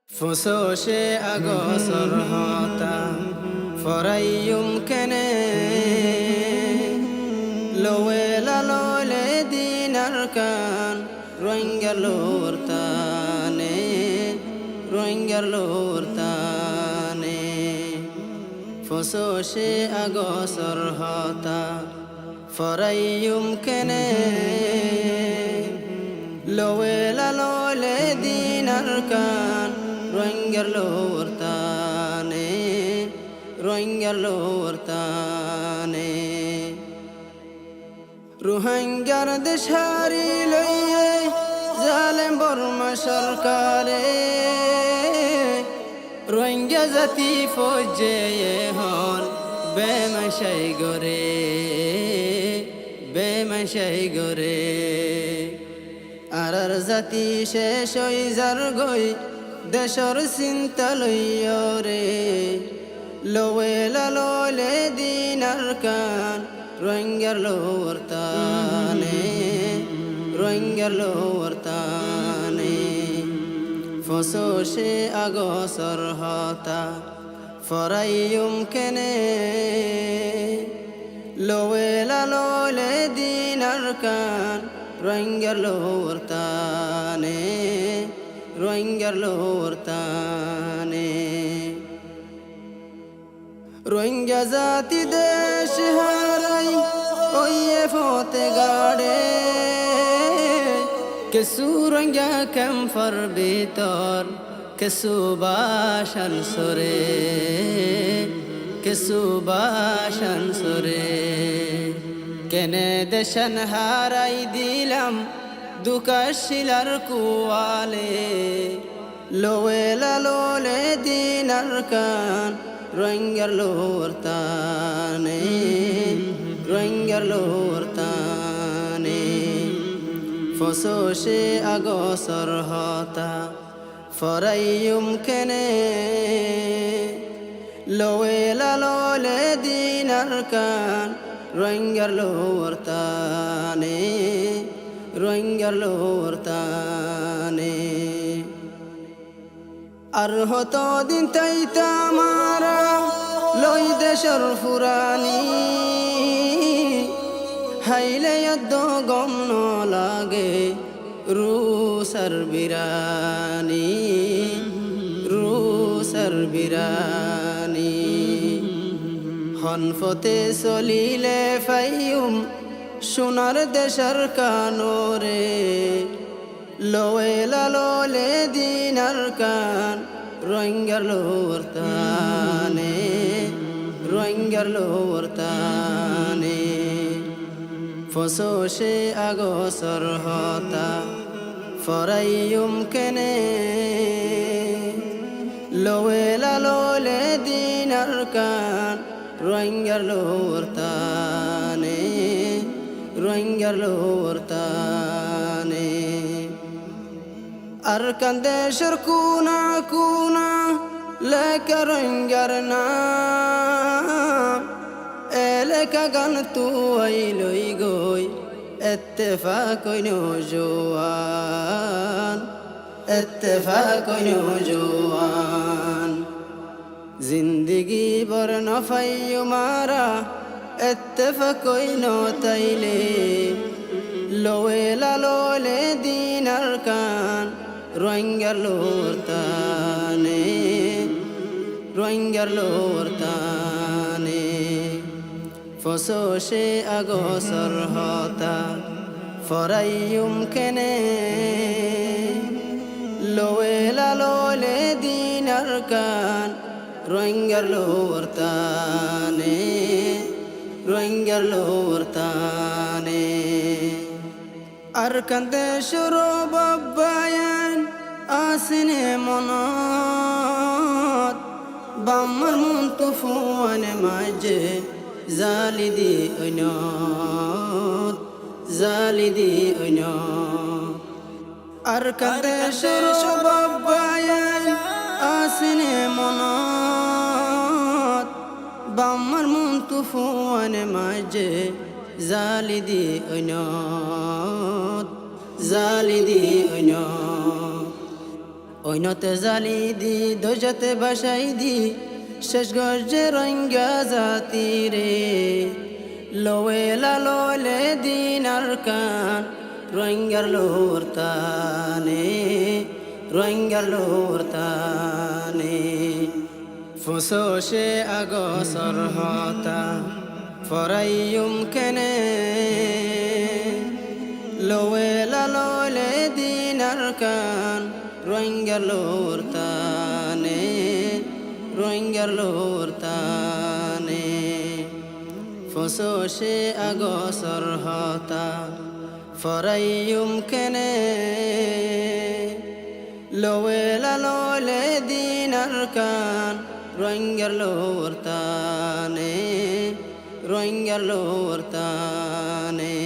فسوشي أقصر هاتا فريم كني لويلا لولي دين أركان روينجر لورتاني فسوشي أقصر هاتا فريم كني لويلا لولي دين أركان روينجر لورتاني روهنجر دشهاري ليه ظالم برما شركالي روهنجا زتي فوجي هون بمشي غوري আরার জাতি শেষ হই যার গই দেশর চিন্তা লইয় রে লোয়েলা লোলে দিনার কান রোহিঙ্গার লোরতানে ফসোশে আগসর হতা ফরাইয়ুম কেনে লোয়েলা লোলে দিনার কান روينجر لورتاني روينجا ذاتي ديش هاراي اويه فوت غاڑے كسو روينجا كم فر بيتور كسو باشن سوري কেনে দেশন হারাই দিলাম দুকাশিলার কুয়ালে লোয়েলা লোলে দিনার কান রোহিঙ্গার লোরতানে ফসোশে আগসর হতা ফরাইয়ুম কেনে লোয়েলা লোলে দিনার কান روينجر لورتاني أرهط دين تايتا مارا لوي دشر فراني هايلي يدو غمنو لاغي روسر বিরানি হনফতে চলিলে ফাইয়ুম সোনার দেশার কানোরে লোয়েলা লোলে দিনার কান রোহিঙ্গার লোরতানে ফসোশে আগসর হতা ফরাইয়ুম কেনে লোয়েলা লোলে দিনার কান روينجر لورتاني أركان دشر كونا لك روينجرنا إلك غنتو ويلوي غوي اتفاق نوجوان জিন্দগি বর নফাইয়ু মারা ইত্তেফাকই নতাইলে লোয়েলা লোলে দিনার কান রোহিঙ্গার লোরতানে ফসোশে আগসর হতা ফরাইয়ুম কেনে লোয়েলা লোলে দিনার কান روينجر لورتاني أركان دشرو بابايان آسني منات بامر منتفوان ماجي زالي دي أنات أركان دشرو بابايان آسني منات بامر منتفوان ماجي زالي دي أنات ওইনতে জালি দি দোজতে বাসাই দি শেষ গর্জে রঙ্গা জাতি রে লোয়েলা লোলে দিনার কান রঙ্গার লোরতানে রঙ্গার লোরতানে ফুসোশে আগসর হতা ফরাইয়ুম কেনে লোয়েলা লোলে দিনার কান রঙ্গার লোরতানে রঙ্গার লোরতানে ফুসোশে আগসর হতা ফরাইয়ুম কেনে লোয়েলা লোলে দিনার কান রঙ্গার লোরতানে রঙ্গার লোরতানে